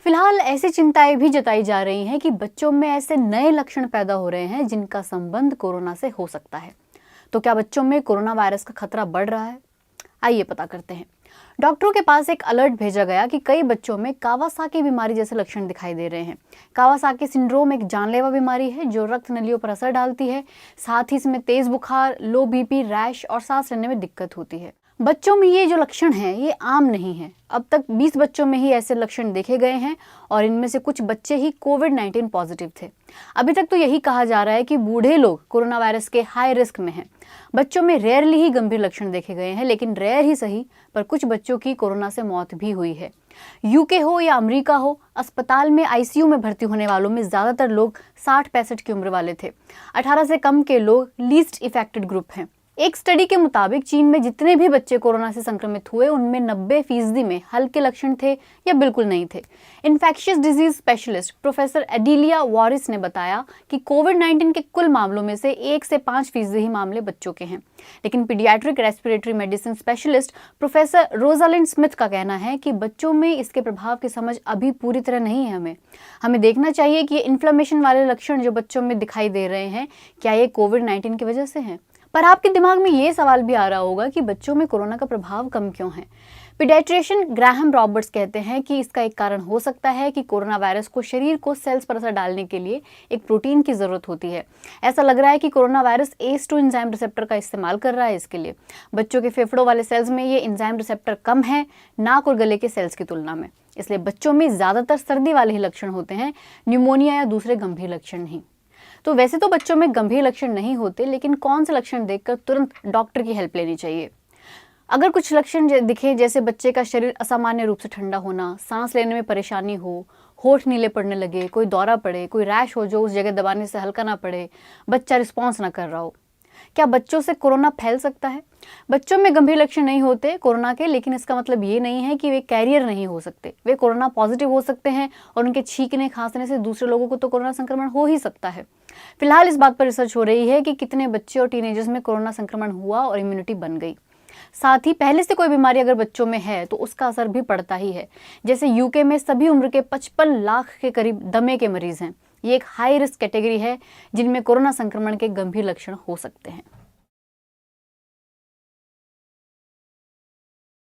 फिलहाल ऐसी चिंताएं भी जताई जा रही हैं कि बच्चों में ऐसे नए लक्षण पैदा हो रहे हैं जिनका संबंध कोरोना से हो सकता है। तो क्या बच्चों में कोरोना वायरस का खतरा बढ़ रहा है? आइए पता करते हैं। डॉक्टरों के पास एक अलर्ट भेजा गया कि कई बच्चों में कावासाकी बीमारी जैसे लक्षण दिखाई दे रहे हैं। कावासाकी सिंड्रोम एक जानलेवा बीमारी है जो रक्त नलियों पर असर डालती है। साथ ही इसमें तेज बुखार, लो बीपी, रैश और सांस लेने में दिक्कत होती है। बच्चों में ये जो लक्षण हैं ये आम नहीं है। अब तक 20 बच्चों में ही ऐसे लक्षण देखे गए हैं और इनमें से कुछ बच्चे ही कोविड-19 पॉजिटिव थे। अभी तक तो यही कहा जा रहा है कि बूढ़े लोग कोरोना वायरस के हाई रिस्क में हैं। बच्चों में रेयरली ही गंभीर लक्षण देखे गए हैं, लेकिन रेयर ही सही पर कुछ बच्चों की कोरोना से मौत भी हुई है। यूके हो या अमेरिका हो, अस्पताल में आईसीयू में भर्ती होने वालों में ज्यादातर लोग 60-65 की उम्र वाले थे। 18 से कम के लोग लीस्ट इफेक्टेड ग्रुप हैं। एक स्टडी के मुताबिक चीन में जितने भी बच्चे कोरोना से संक्रमित हुए उनमें 90% में हल्के लक्षण थे या बिल्कुल नहीं थे। Infectious disease specialist professor एडिलिया Boris ने बताया कि कोविड-19 के कुल मामलों में से 1 से 5% ही मामले बच्चों के हैं। लेकिन paediatric respiratory medicine specialist professor Rosalind Smith का कहना है कि बच्चों में इसके प्रभाव की समझ अभी पूरी तरह नहीं है। हमें देखना चाहिए कि ये इन्फ्लेमेशन वाले लक्षण जो बच्चों में दिखाई दे रहे हैं, क्या ये कोविड-19 की वजह से हैं? पर आपके दिमाग में ये सवाल भी आ रहा होगा कि बच्चों में कोरोना का प्रभाव कम क्यों है। पीडियाट्रिशियन ग्राहम रॉबर्ट्स कहते हैं कि इसका एक कारण हो सकता है कि कोरोना वायरस को शरीर को सेल्स पर असर डालने के लिए एक प्रोटीन की जरूरत होती है। ऐसा लग रहा है कि corona virus ACE2 enzyme receptor का इस्तेमाल कर रहा है इसके लिए। बच्चों के फेफड़ों वाले सेल्स में ये एंजाइम रिसेप्टर कम है नाक और गले के सेल्स की तुलना में, इसलिए बच्चों में ज्यादातर सर्दी वाले ही लक्षण होते हैं, न्यूमोनिया या दूसरे गंभीर लक्षण नहीं। तो वैसे तो बच्चों में गंभीर लक्षण नहीं होते, लेकिन कौन से लक्षण देखकर तुरंत डॉक्टर की हेल्प लेनी चाहिए? अगर कुछ लक्षण दिखे जैसे बच्चे का शरीर असामान्य रूप से ठंडा होना, सांस लेने में परेशानी हो, होठ नीले पड़ने लगे, कोई दौरा पड़े, कोई रैश हो जो उस जगह दबाने से हल्का ना पड़े, बच्चा रिस्पॉन्स ना कर रहा हो, क्या बच्चों से कोरोना फैल सकता है? बच्चों में गंभीर लक्षण नहीं होते कोरोना के, लेकिन इसका मतलब ये नहीं है कि वे कैरियर नहीं हो सकते। वे कोरोना पॉजिटिव हो सकते हैं और उनके छींकने खांसने से दूसरे लोगों को तो कोरोना संक्रमण हो ही सकता है। फिलहाल इस बात पर रिसर्च हो रही है कि कितने बच्चे और टीनेजर्स में कोरोना संक्रमण हुआ और इम्यूनिटी बन गई। साथ ही पहले से कोई बीमारी अगर बच्चों में है तो उसका असर भी पड़ता ही है। जैसे यूके में सभी उम्र के 55 लाख के करीब दमे के मरीज हैं। ये एक हाई रिस्क कैटेगरी है जिनमें कोरोना संक्रमण के गंभीर लक्षण हो सकते हैं।